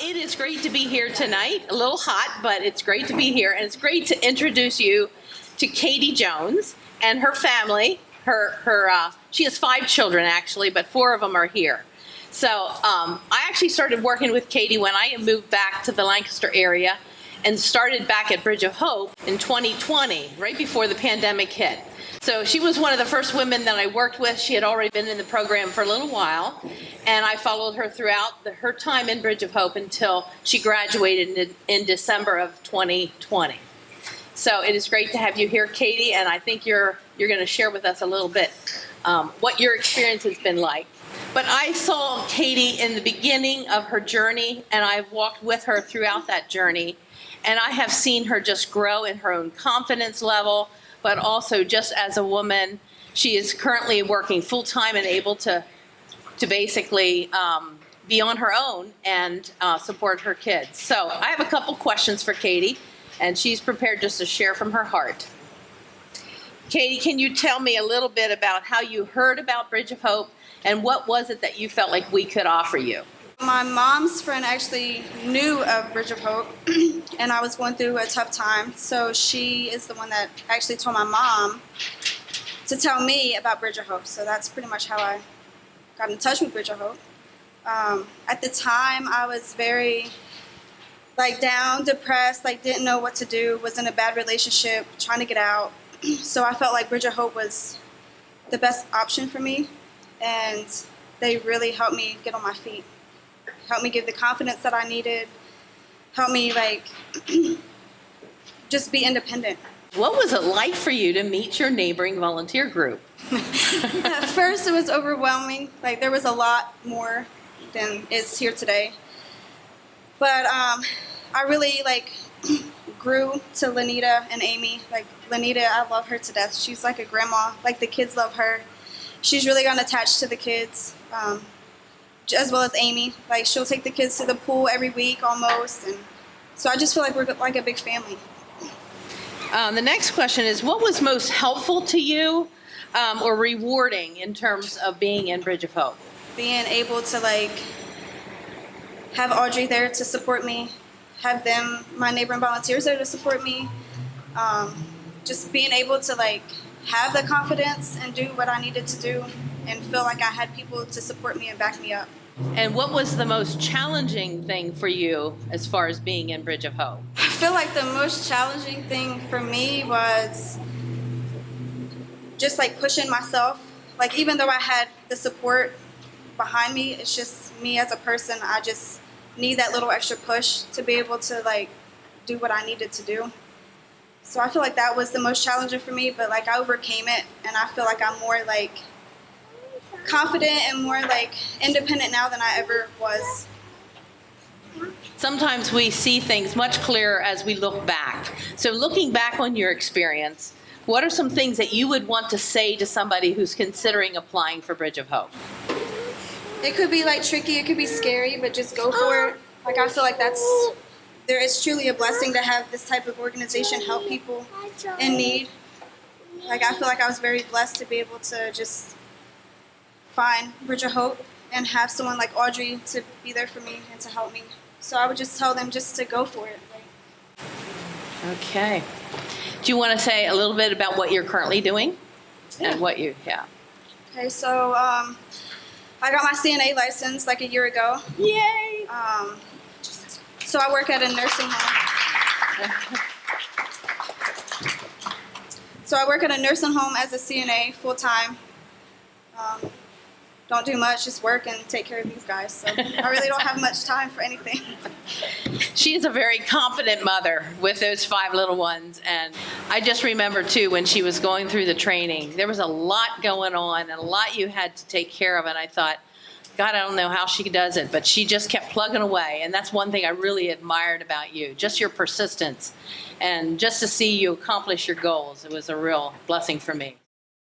It is great to be here tonight. A little hot, but it's great to be here. And it's great to introduce you to Katie Jones and her family. She has 5 children, actually, but 4 of them are here. So I actually started working with Katie when I moved back to the Lancaster area and started back at Bridge of Hope in 2020, right before the pandemic hit. So she was one of the first women that I worked with. She had already been in the program for a little while, and I followed her throughout her time in Bridge of Hope until she graduated in December of 2020. So it is great to have you here, Katie, and I think you're going to share with us a little bit what your experience has been like. But I saw Katie in the beginning of her journey, and I've walked with her throughout that journey, and I have seen her just grow in her own confidence level, but also just as a woman. She is currently working full-time and able to basically be on her own and support her kids. So I have a couple questions for Katie, and she's prepared just to share from her heart. Katie, can you tell me a little bit about how you heard about Bridge of Hope, and what was it that you felt like we could offer you? My mom's friend actually knew of Bridge of Hope, and I was going through a tough time. So she is the one that actually told my mom to tell me about Bridge of Hope. So that's pretty much how I got in touch with Bridge of Hope. At the time, I was very down, depressed, didn't know what to do, was in a bad relationship, trying to get out. So I felt like Bridge of Hope was the best option for me, and they really helped me get on my feet. Helped me give the confidence that I needed. Helped me just be independent. What was it like for you to meet your neighboring volunteer group? At first it was overwhelming. There was a lot more than is here today. But I really grew to Lanita and Amy. Lanita, I love her to death. She's like a grandma. The kids love her. She's really gotten attached to the kids. As well as Amy. She'll take the kids to the pool every week almost, and so I just feel like we're like a big family. The next question is, what was most helpful to you or rewarding in terms of being in Bridge of Hope? Being able to have Audrey there to support me, have them, my neighboring volunteers there to support me, just being able to have the confidence and do what I needed to do, and feel like I had people to support me and back me up. And what was the most challenging thing for you as far as being in Bridge of Hope? I feel like the most challenging thing for me was just pushing myself. Even though I had the support behind me, it's just me as a person. I just need that little extra push to be able to do what I needed to do. So I feel like that was the most challenging for me, but I overcame it, and I feel like I'm more confident and more independent now than I ever was. Sometimes we see things much clearer as we look back. So looking back on your experience, what are some things that you would want to say to somebody who's considering applying for Bridge of Hope? It could be tricky, it could be scary, but just go for it. I feel like there is truly a blessing to have this type of organization help people in need. I feel like I was very blessed to be able to just find Bridge of Hope and have someone like Audrey to be there for me and to help me. So I would just tell them just to go for it. Okay. Do you want to say a little bit about what you're currently doing? Yeah. And what you, yeah. Okay, so I got my CNA license a year ago. Yay! So I work at a nursing home. So I work at a nursing home as a CNA full-time. Don't do much, just work and take care of these guys. So I really don't have much time for anything. She is a very confident mother with those 5 little ones. And I just remember, too, when she was going through the training, there was a lot going on and a lot you had to take care of. And I thought, God, I don't know how she does it, but she just kept plugging away. And that's one thing I really admired about you, just your persistence. And just to see you accomplish your goals, it was a real blessing for me.